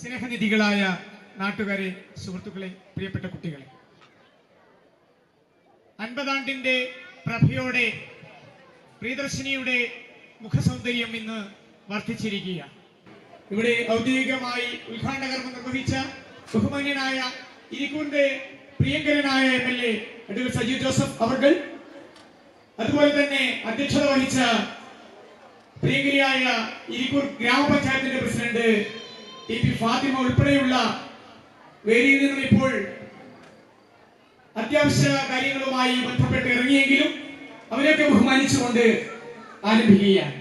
സ്നേഹനിധികളായ നാട്ടുകാരെ, സുഹൃത്തുക്കളെ, പ്രിയപ്പെട്ട കുട്ടികളെ, 50 ആണ്ടിന്റെ പ്രഭയോടെ പ്രിയദർശിനിയുടെ മുഖസൗന്ദര്യം ഇന്ന് വർദ്ധിച്ചിരിക്കുകയാണ്. ഇവിടെ ഔദ്യോഗികമായി ഉദ്ഘാടന കർമ്മം നിർവഹിച്ച ബഹുമാന്യനായ ഇരിക്കൂറിന്റെ പ്രിയങ്കരനായ MLA അഡ്വക്കേറ്റ് സജീവ് ജോസഫ് അവർകൾ, അതുപോലെ തന്നെ അധ്യക്ഷത വഹിച്ച പ്രിയങ്കരിയായ ഇരിക്കൂർ ഗ്രാമപഞ്ചായത്തിന്റെ പ്രസിഡന്റ് TP ഫാത്തിമ ഉൾപ്പെടെയുള്ള വേദിയിൽ നിന്നും ഇപ്പോൾ അത്യാവശ്യ കാര്യങ്ങളുമായി ബന്ധപ്പെട്ട് ഇറങ്ങിയെങ്കിലും അവരെയൊക്കെ ബഹുമാനിച്ചുകൊണ്ട് ആരംഭിക്കുകയാണ്.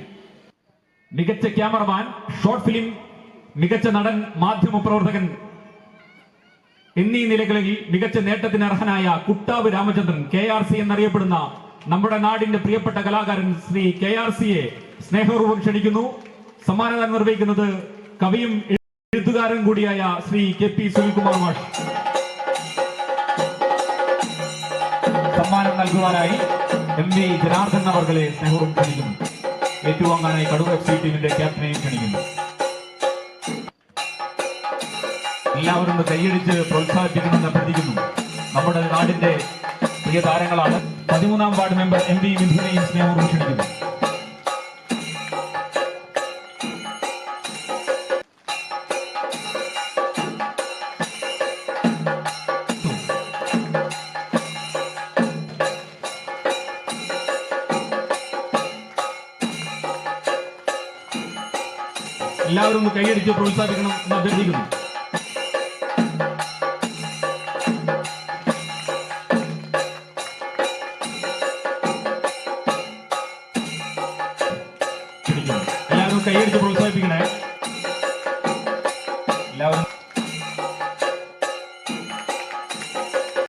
മികച്ച ക്യാമറമാൻ, ഷോർട്ട് ഫിലിം, മികച്ച നടൻ, മാധ്യമ പ്രവർത്തകൻ എന്നീ നിലകളിൽ മികച്ച നേട്ടത്തിന് അർഹനായ കുട്ടാവ് രാമചന്ദ്രൻ, KRC എന്നറിയപ്പെടുന്ന നമ്മുടെ നാടിന്റെ പ്രിയപ്പെട്ട കലാകാരൻ ശ്രീ KRCയെ സ്നേഹപൂർവ്വം ക്ഷണിക്കുന്നു. സമ്മാനദാനം നിർവഹിക്കുന്നത് കവിയും എഴുത്തുകാരൻ കൂടിയായ ശ്രീ KP സുനിൽകുമാർ മാഷ്. സമ്മാനം നൽകുവാനായി MV ജനാർദ്ദൻ അവർകളെ സ്നേഹപൂർവ്വം ക്ഷണിക്കുന്നു. ഏറ്റുവാങ്ങാനായി കടൂർ FC ടീമിന്റെ ക്യാപ്റ്റനെയും ക്ഷണിക്കുന്നു. എല്ലാവരും കൈയടിച്ച് പ്രോത്സാഹിപ്പിക്കണമെന്ന് അഭ്യർത്ഥിക്കുന്നു. നമ്മുടെ നാടിന്റെ പ്രിയ താരങ്ങളാണ്. 13ാം വാർഡ് മെമ്പർ MV മിഥുനെയും സ്നേഹപൂർവ്വം ക്ഷണിക്കുന്നു. എല്ലാവരും ഒന്ന് കൈയടിച്ച് പ്രോത്സാഹിപ്പിക്കണം എന്ന് അഭ്യർത്ഥിക്കുന്നു. എല്ലാവരും കൈയടിച്ച് പ്രോത്സാഹിപ്പിക്കണേ. എല്ലാവരും